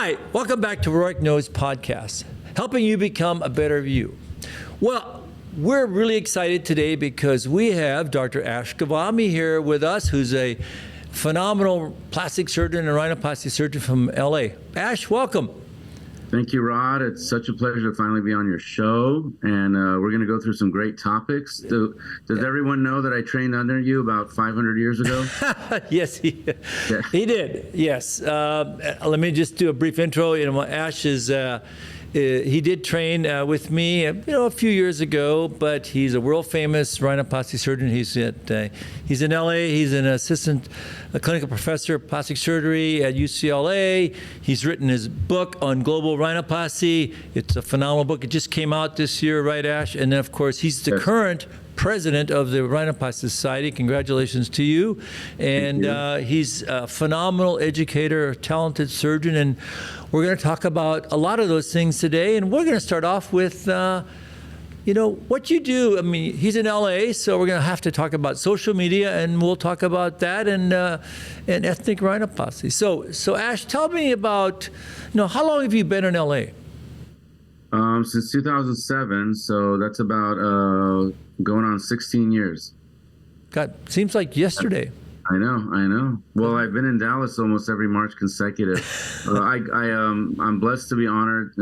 Hi, welcome back to Rohrich Nose Podcast, helping you become a better you. Well, we're really excited today because we have Dr. Ghavami here with us, who's a phenomenal plastic surgeon and rhinoplasty surgeon from LA. Ash, welcome. Thank you, Rod. It's such a pleasure to finally be on your show, and we're going to go through some great topics. Does everyone know that I trained under you about 500 years ago? Yes, he did. Yes. Let me just do a brief intro. Ash is. He did train with me, a few years ago, but he's a world-famous rhinoplasty surgeon. He's in LA. He's an assistant clinical professor of plastic surgery at UCLA. He's written his book on global rhinoplasty. It's a phenomenal book. It just came out this year, right, Ash? And then, of course, he's the current president of the Rhinoplasty Society. Congratulations to you. And he's a phenomenal educator, talented surgeon, and we're going to talk about a lot of those things today. And we're going to start off with, what you do. I mean, he's in LA, so we're going to have to talk about social media, and we'll talk about that and ethnic rhinoplasty. So Ash, tell me about, how long have you been in LA? Since 2007, so that's about going on 16 years. God, seems like yesterday. I know. Well, I've been in Dallas almost every March consecutive. I'm blessed to be honored,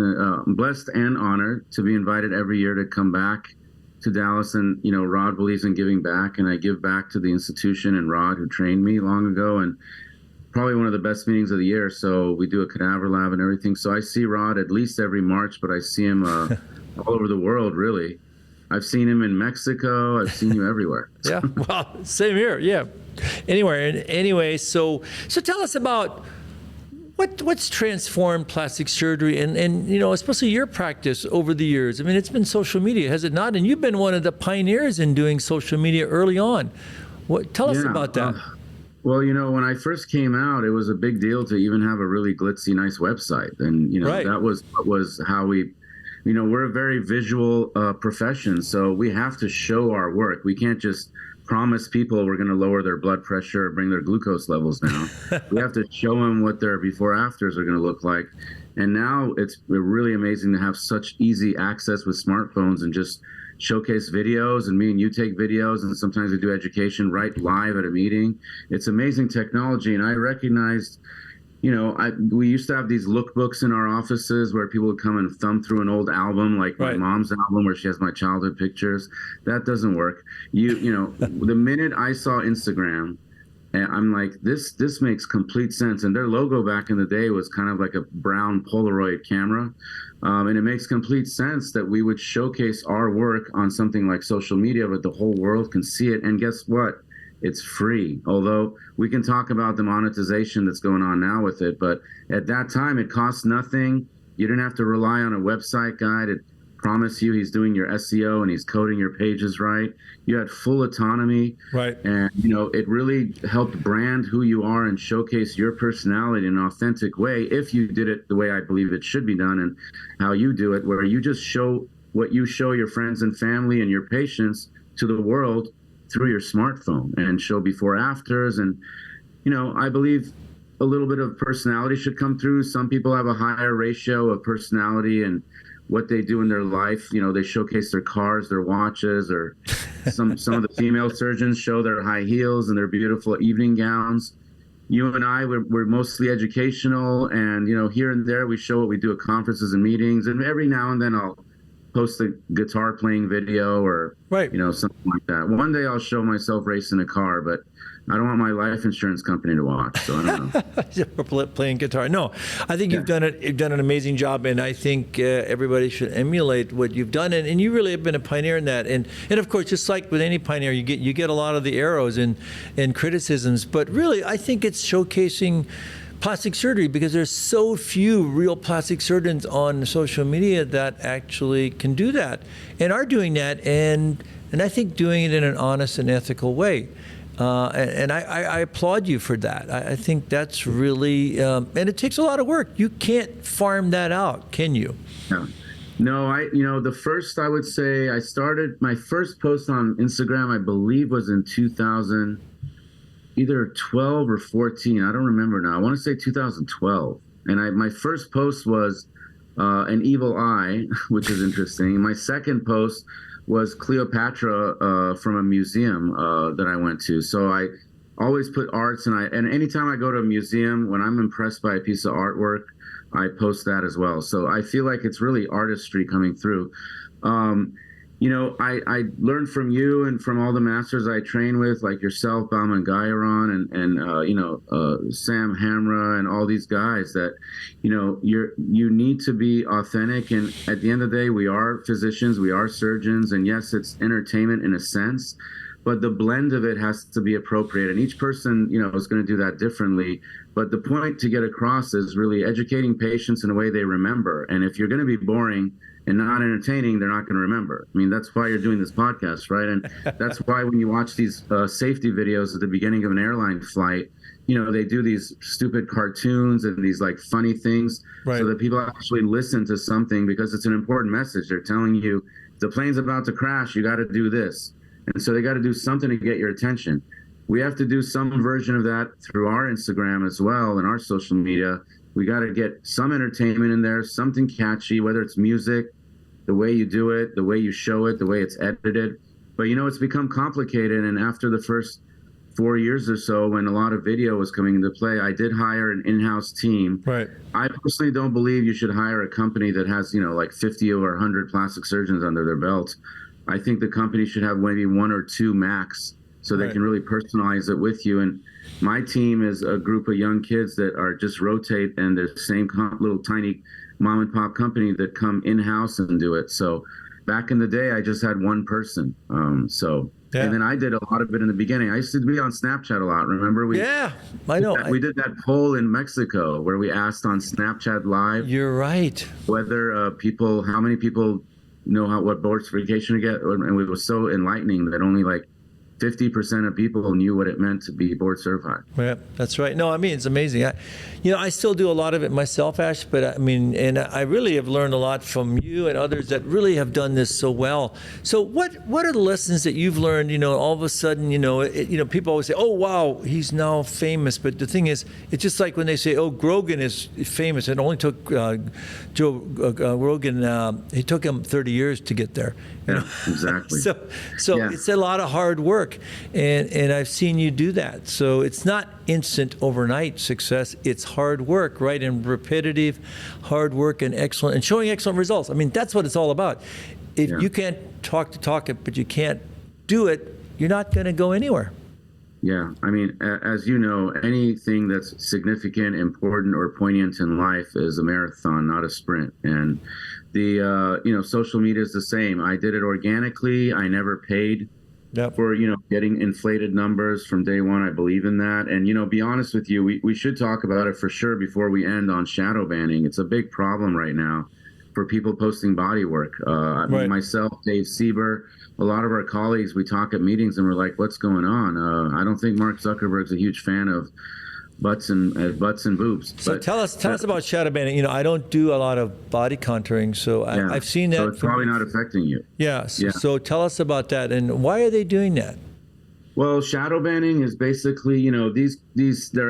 blessed and honored to be invited every year to come back to Dallas. And, Rod believes in giving back, and I give back to the institution and Rod, who trained me long ago, and probably one of the best meetings of the year. So we do a cadaver lab and everything. So I see Rod at least every March, but I see him all over the world, really. I've seen him in Mexico. I've seen you everywhere. Yeah, well, same here. Yeah. Anyway, so tell us about what's transformed plastic surgery and especially your practice over the years. I mean, it's been social media, has it not? And you've been one of the pioneers in doing social media early on. Tell us about that. Well, when I first came out, it was a big deal to even have a really glitzy, nice website. And, right. That was how we, we're a very visual profession. So we have to show our work. We can't just promise people we're going to lower their blood pressure or bring their glucose levels down. We have to show them what their before afters are going to look like. And now it's really amazing to have such easy access with smartphones and just showcase videos, and me and you take videos, and sometimes we do education right live at a meeting. It's amazing technology. And I recognized, we used to have these lookbooks in our offices where people would come and thumb through an old album, like my mom's album where she has my childhood pictures. That doesn't work. The minute I saw Instagram, I'm like, this makes complete sense. And their logo back in the day was kind of like a brown Polaroid camera. And it makes complete sense that we would showcase our work on something like social media, but the whole world can see it. And guess what? It's free. Although we can talk about the monetization that's going on now with it. But at that time, it cost nothing. You didn't have to rely on a website guy to promise you he's doing your SEO and he's coding your pages right. You had full autonomy. Right. And, it really helped brand who you are and showcase your personality in an authentic way if you did it the way I believe it should be done and how you do it, where you just show what you show your friends and family and your patients to the world through your smartphone and show before afters. And, I believe a little bit of personality should come through. Some people have a higher ratio of personality and what they do in their life. They showcase their cars, their watches, or some of the female surgeons show their high heels and their beautiful evening gowns. You and I, we're mostly educational, and, here and there we show what we do at conferences and meetings. And every now and then I'll post a guitar playing video or, something like that. One day I'll show myself racing a car, but I don't want my life insurance company to watch, so I don't know. Playing guitar. No, I think you've done an amazing job, and I think everybody should emulate what you've done, and you really have been a pioneer in that. And of course, just like with any pioneer, you get a lot of the arrows and criticisms, but really, I think it's showcasing plastic surgery because there's so few real plastic surgeons on social media that actually can do that and are doing that, and I think doing it in an honest and ethical way. And I applaud you for that. I think that's really, and it takes a lot of work. You can't farm that out, can you? No, I would say I started my first post on Instagram, I believe was in 2000, either 12 or 14. I don't remember now. I want to say 2012. And my first post was an evil eye, which is interesting. My second post was Cleopatra from a museum that I went to. So I always put arts, and anytime I go to a museum, when I'm impressed by a piece of artwork, I post that as well. So I feel like it's really artistry coming through. I learned from you and from all the masters I train with, like yourself, Bauman Gairon, and Sam Hamra, and all these guys, that you need to be authentic. And at the end of the day, we are physicians, we are surgeons, and yes, it's entertainment in a sense, but the blend of it has to be appropriate. And each person, is going to do that differently. But the point to get across is really educating patients in a way they remember. And if you're going to be boring and not entertaining, they're not going to remember. I mean, that's why you're doing this podcast, right? And that's why when you watch these safety videos at the beginning of an airline flight, they do these stupid cartoons and these like funny things, right, so that people actually listen to something, because it's an important message. They're telling you the plane's about to crash, you got to do this. And so they got to do something to get your attention. We have to do some version of that through our Instagram as well and our social media. We got to get some entertainment in there, something catchy, whether it's music, the way you do it, the way you show it, the way it's edited. But, it's become complicated. And after the first 4 years or so, when a lot of video was coming into play, I did hire an in-house team. Right. I personally don't believe you should hire a company that has, like 50 or 100 plastic surgeons under their belt. I think the company should have maybe one or two max, so they can really personalize it with you. And my team is a group of young kids that are just rotate, and they're the same little tiny mom and pop company that come in-house and do it. So back in the day, I just had one person. And then I did a lot of it in the beginning. I used to be on Snapchat a lot. Remember? I know. We did that poll in Mexico where we asked on Snapchat Live. You're right. Whether how many people know what board certification to get, and it was so enlightening that only like 50% of people knew what it meant to be board certified. Yeah, that's right. No, I mean, it's amazing. I still do a lot of it myself, Ash, but and I really have learned a lot from you and others that really have done this so well. So what are the lessons that you've learned, all of a sudden, people always say, oh, wow, he's now famous. But the thing is, it's just like when they say, oh, Grogan is famous. It only took Joe Rogan, it took him 30 years to get there. Yeah, exactly. So it's a lot of hard work. And I've seen you do that. So it's not instant overnight success. It's hard work, right? And repetitive hard work and showing excellent results. I mean, that's what it's all about. If you can't talk it, but you can't do it, you're not going to go anywhere. Yeah. I mean, as you know, anything that's significant, important, or poignant in life is a marathon, not a sprint. And the, social media is the same. I did it organically. I never paid for, getting inflated numbers from day one. I believe in that. And, be honest with you, we should talk about it for sure before we end on shadow banning. It's a big problem right now for people posting body work. Right. Myself, Dave Sieber, a lot of our colleagues, we talk at meetings and we're like, what's going on? I don't think Mark Zuckerberg's a huge fan of butts and boobs. So tell us about shadow banning. I don't do a lot of body contouring, so I've seen that. So it's probably not affecting you. Yes. Yeah. So tell us about that, and why are they doing that? Well, shadow banning is basically, their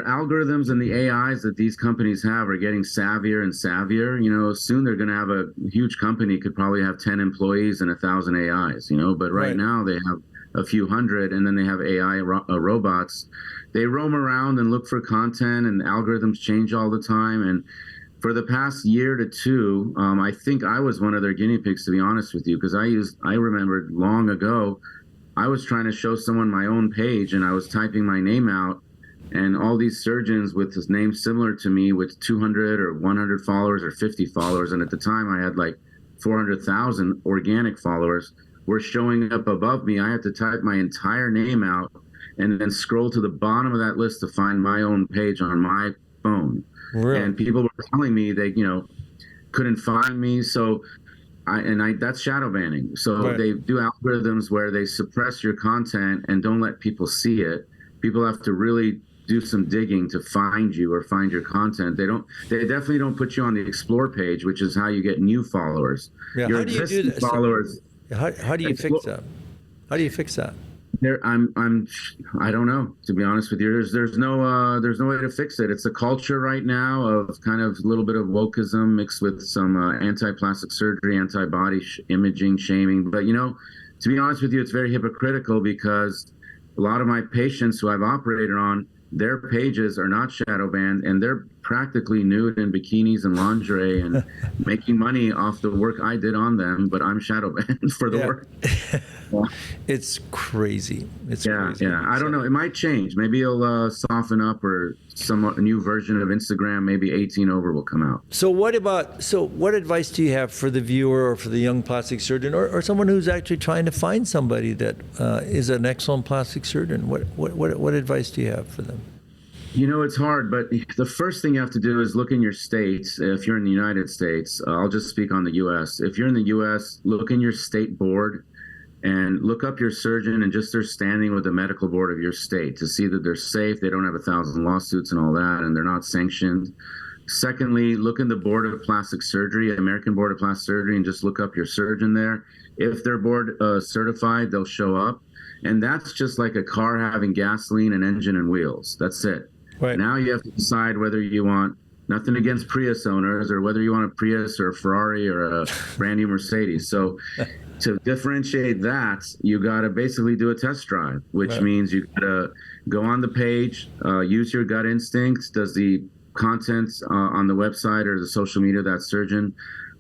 algorithms and the AIs that these companies have are getting savvier and savvier. Soon they're going to have a huge company could probably have 10 employees and 1,000 AIs. But right now they have a few hundred, and then they have AI robots. They roam around and look for content, and algorithms change all the time. And for the past year to two, I think I was one of their guinea pigs, to be honest with you, because I remembered long ago, I was trying to show someone my own page, and I was typing my name out, and all these surgeons with this name similar to me with 200 or 100 followers or 50 followers, and at the time I had like 400,000 organic followers, were showing up above me. I had to type my entire name out and then scroll to the bottom of that list to find my own page on my phone. Really? And people were telling me they, couldn't find me. So that's shadow banning. So they do algorithms where they suppress your content and don't let people see it. People have to really do some digging to find you or find your content. They definitely don't put you on the explore page, which is how you get new followers. Yeah. Your how do you do that? Followers. How do you fix that? How do you fix that? I don't know, to be honest with you. There's no way to fix it. It's a culture right now of kind of a little bit of wokeism mixed with some anti-plastic surgery, antibody imaging, shaming. But to be honest with you, it's very hypocritical because a lot of my patients who I've operated on, their pages are not shadow banned, and they're practically nude in bikinis and lingerie and making money off the work I did on them, but I'm shadow banned for the work. Yeah. It's crazy. It's crazy. I don't know. It might change. Maybe it'll soften up, or a new version of Instagram, maybe 18 over, will come out. So what advice do you have for the viewer or for the young plastic surgeon or someone who's actually trying to find somebody that is an excellent plastic surgeon? What advice do you have for them? It's hard, but the first thing you have to do is look in your states. If you're in the United States, I'll just speak on the U.S. If you're in the U.S., look in your state board and look up your surgeon and just their standing with the medical board of your state to see that they're safe, they don't have 1,000 lawsuits and all that, and they're not sanctioned. Secondly, look in the Board of Plastic Surgery, American Board of Plastic Surgery, and just look up your surgeon there. If they're board certified, they'll show up. And that's just like a car having gasoline, an engine, and wheels. That's it. Right. Now you have to decide whether you want, nothing against Prius owners, or whether you want a Prius or a Ferrari or a brand new Mercedes. So to differentiate that, you got to basically do a test drive, which means you got to go on the page, use your gut instincts. Does the content on the website or the social media of that surgeon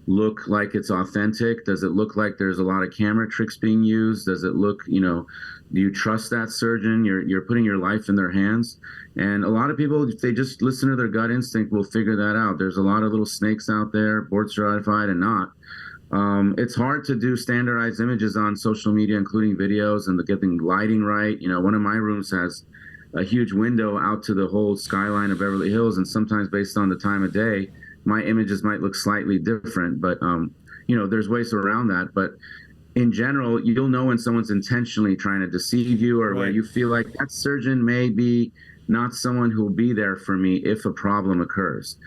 look like it's authentic? Does it look like there's a lot of camera tricks being used? Does it look, do you trust that surgeon? You're putting your life in their hands. And a lot of people, if they just listen to their gut instinct, will figure that out. There's a lot of little snakes out there, board certified and not. It's hard to do standardized images on social media, including videos, and getting lighting right. One of my rooms has a huge window out to the whole skyline of Beverly Hills, and sometimes based on the time of day, my images might look slightly different, but there's ways around that. But in general, you'll know when someone's intentionally trying to deceive you, or where you feel like that surgeon may be not someone who will be there for me if a problem occurs.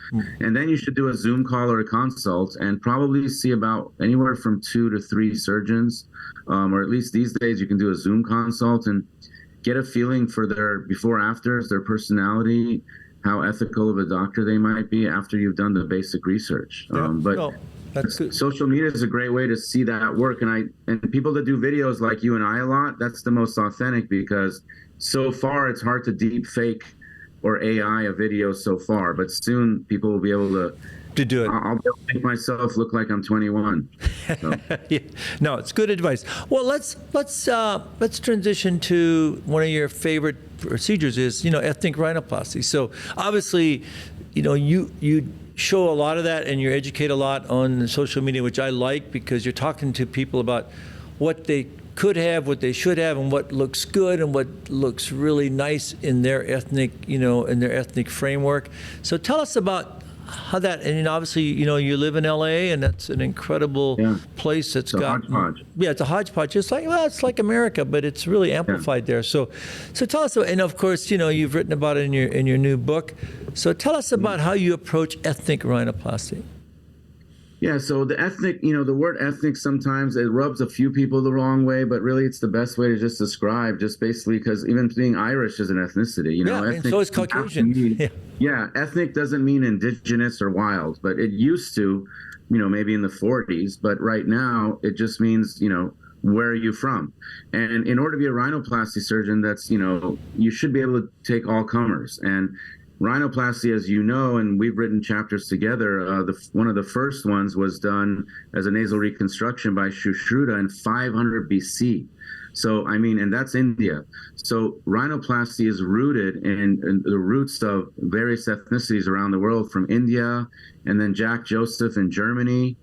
And then you should do a Zoom call or a consult and probably see about anywhere from 2 to 3 surgeons, or at least these days you can do a Zoom consult and get a feeling for their before afters, their personality, how ethical of a doctor they might be after you've done the basic research. That's good. Social media is a great way to see that work. And people that do videos like you and I a lot, that's the most authentic, because so far it's hard to deep fake or AI a video so far, but soon people will be able to do it. I'll be able to make myself look like I'm 21. So. Yeah. No, it's good advice. Well, let's transition to one of your favorite procedures is ethnic rhinoplasty. So obviously, you show a lot of that and you educate a lot on social media, which I like, because you're talking to people about what they could have, what they should have, and what looks good and what looks really nice in their ethnic, in their ethnic framework. So tell us about how that, and obviously, you live in LA, and that's an incredible place that's got hodgepodge. Yeah, it's a hodgepodge. It's like America, but it's really amplified there. So tell us, and of course, you've written about it in your new book. So tell us about how you approach ethnic rhinoplasty. Yeah, so the ethnic, the word ethnic, sometimes it rubs a few people the wrong way, but really it's the best way to just describe, just basically, because even being Irish is an ethnicity, ethnic, and so is Caucasian. Ethnic doesn't mean indigenous or wild, but it used to, maybe in the 40s, but right now it just means, where are you from? And in order to be a rhinoplasty surgeon, that's, you should be able to take all comers. And rhinoplasty, as you know, and we've written chapters together, one of the first ones was done as a nasal reconstruction by Shushruta in 500 BC. So, and that's India. So rhinoplasty is rooted in the roots of various ethnicities around the world, from India, and then Jack Joseph in Germany,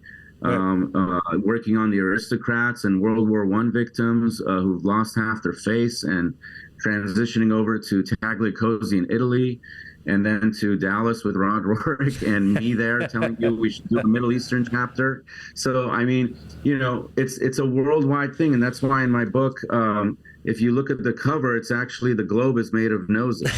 working on the aristocrats and World War I victims who've lost half their face, and transitioning over to Tagliacozzi in Italy, and then to Dallas with DrRodRohrich and me there telling you we should do a Middle Eastern chapter. So, it's a worldwide thing. And that's why in my book, if you look at the cover, it's actually the globe is made of noses.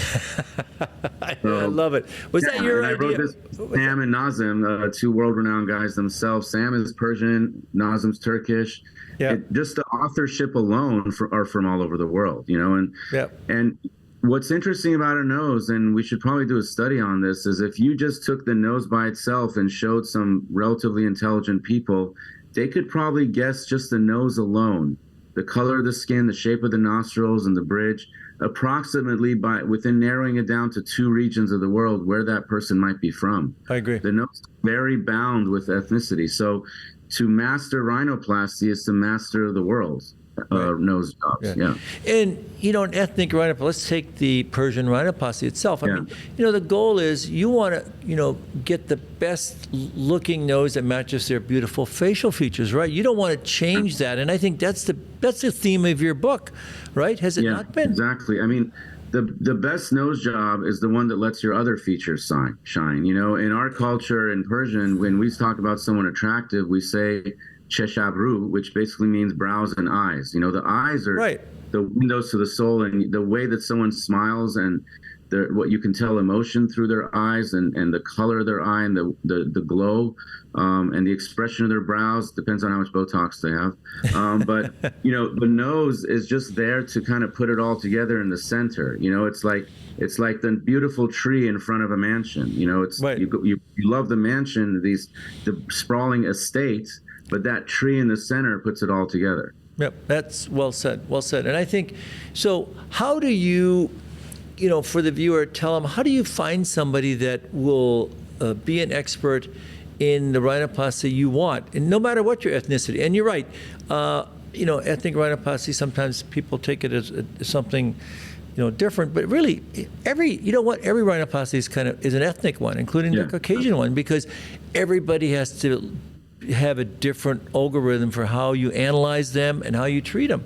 I love it. Was that your idea? I wrote this. Sam and Nazim, two world-renowned guys themselves. Sam is Persian, Nazim's Turkish. Yeah. Just the authorship alone are from all over the world, and what's interesting about a nose, and we should probably do a study on this, is if you just took the nose by itself and showed some relatively intelligent people, they could probably guess just the nose alone, the color of the skin, the shape of the nostrils and the bridge, approximately within narrowing it down to 2 regions of the world where that person might be from. I agree. The nose is very bound with ethnicity. So to master rhinoplasty is to master the world. Nose jobs, yeah. And, an ethnic rhinoplasty, let's take the Persian rhinoplasty itself. I mean, the goal is you want to, get the best looking nose that matches their beautiful facial features, right? You don't want to change that. And I think that's the theme of your book, right? Has it not been? Exactly. I mean, the best nose job is the one that lets your other features shine. In our culture in Persian, when we talk about someone attractive, we say Cheshabru, which basically means brows and eyes. The eyes are the windows to the soul, and the way that someone smiles and what you can tell emotion through their eyes and the color of their eye and the glow and the expression of their brows depends on how much Botox they have. But the nose is just there to kind of put it all together in the center. It's like the beautiful tree in front of a mansion. You love the mansion, the sprawling estate, but that tree in the center puts it all together. Yep, that's well said. Well said. And I think, so how do you, for the viewer, tell them, how do you find somebody that will be an expert in the rhinoplasty you want, and no matter what your ethnicity? And you're right, ethnic rhinoplasty, sometimes people take it as something, different, but really every rhinoplasty is an ethnic one, including the Caucasian one, because everybody has to have a different algorithm for how you analyze them and how you treat them.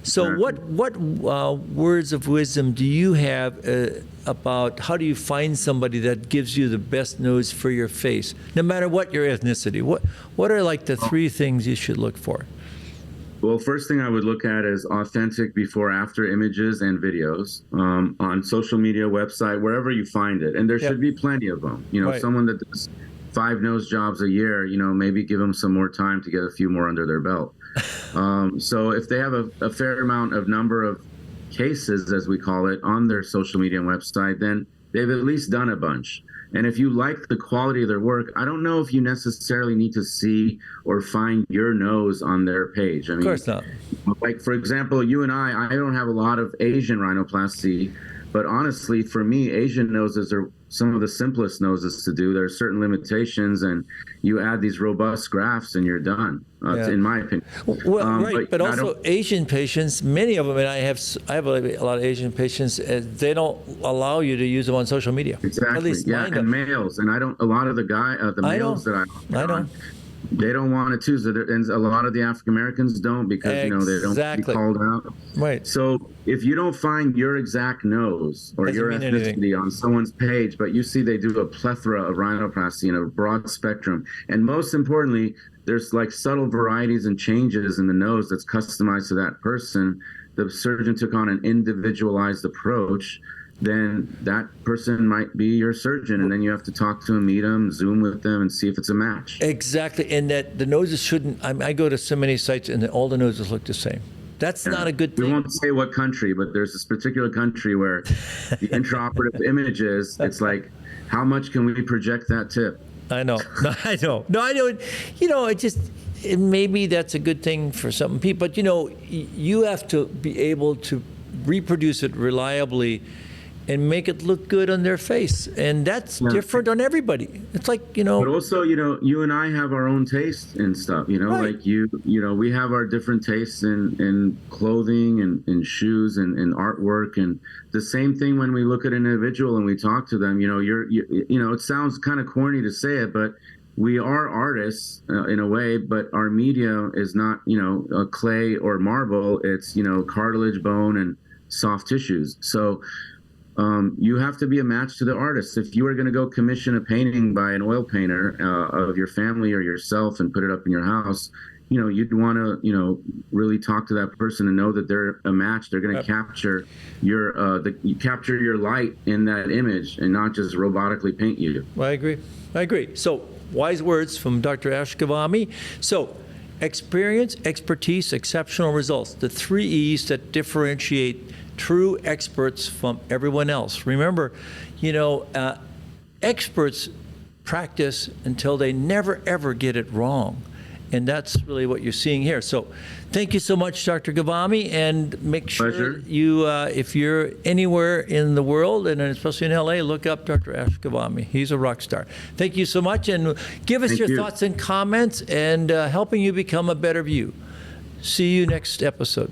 So what words of wisdom do you have about how do you find somebody that gives you the best nose for your face, no matter what your ethnicity? What are like the 3 things you should look for? Well, first thing I would look at is authentic before-after images and videos on social media, website, wherever you find it. And there should be plenty of them. Someone that does 5 nose jobs a year, maybe give them some more time to get a few more under their belt. So if they have a fair number of cases, as we call it, on their social media and website, then they've at least done a bunch. And if you like the quality of their work, I don't know if you necessarily need to see or find your nose on their page. I mean, of course not. Like, for example, you and I don't have a lot of Asian rhinoplasty, but honestly, for me, Asian noses are some of the simplest noses to do. There are certain limitations, and you add these robust grafts and you're done, in my opinion. Well, but also Asian patients, many of them, and I have a lot of Asian patients, they don't allow you to use them on social media. Exactly. At least mine and males, and a lot of the males that I know. They don't want it too, and a lot of the African Americans don't, because they don't be called out. Right. So if you don't find your exact nose or your ethnicity on someone's page, but you see they do a plethora of rhinoplasty in a broad spectrum, and most importantly, there's like subtle varieties and changes in the nose that's customized to that person. The surgeon took on an individualized approach. Then that person might be your surgeon, and then you have to talk to them, meet them, Zoom with them, and see if it's a match. Exactly, and that the noses shouldn't. I go to so many sites, and all the noses look the same. That's not a good thing. We won't say what country, but there's this particular country where the intraoperative images, it's like, how much can we project that tip? I know. No, I know. No, I know. Maybe that's a good thing for some people, but you have to be able to reproduce it reliably and make it look good on their face. And that's different on everybody. It's like, But also, you and I have our own taste in stuff, right. Like we have our different tastes in clothing and in shoes and in artwork. And the same thing when we look at an individual and we talk to them, it sounds kind of corny to say it, but we are artists in a way, but our medium is not, clay or marble. It's, cartilage, bone, and soft tissues. So, you have to be a match to the artist. If you were going to go commission a painting by an oil painter of your family or yourself and put it up in your house, you'd want to, really talk to that person and know that they're a match. They're going to capture you capture your light in that image and not just robotically paint you. Well, I agree. So, wise words from Dr. Ash Ghavami. So, experience, expertise, exceptional results. The 3 E's that differentiate true experts from everyone else. Remember, experts practice until they never, ever get it wrong. And that's really what you're seeing here. So thank you so much, Dr. Ghavami, and make sure Pleasure. you, if you're anywhere in the world, and especially in LA, look up Dr. Ash Ghavami. He's a rock star. Thank you so much, and give us your thoughts and comments, and helping you become a better you. See you next episode.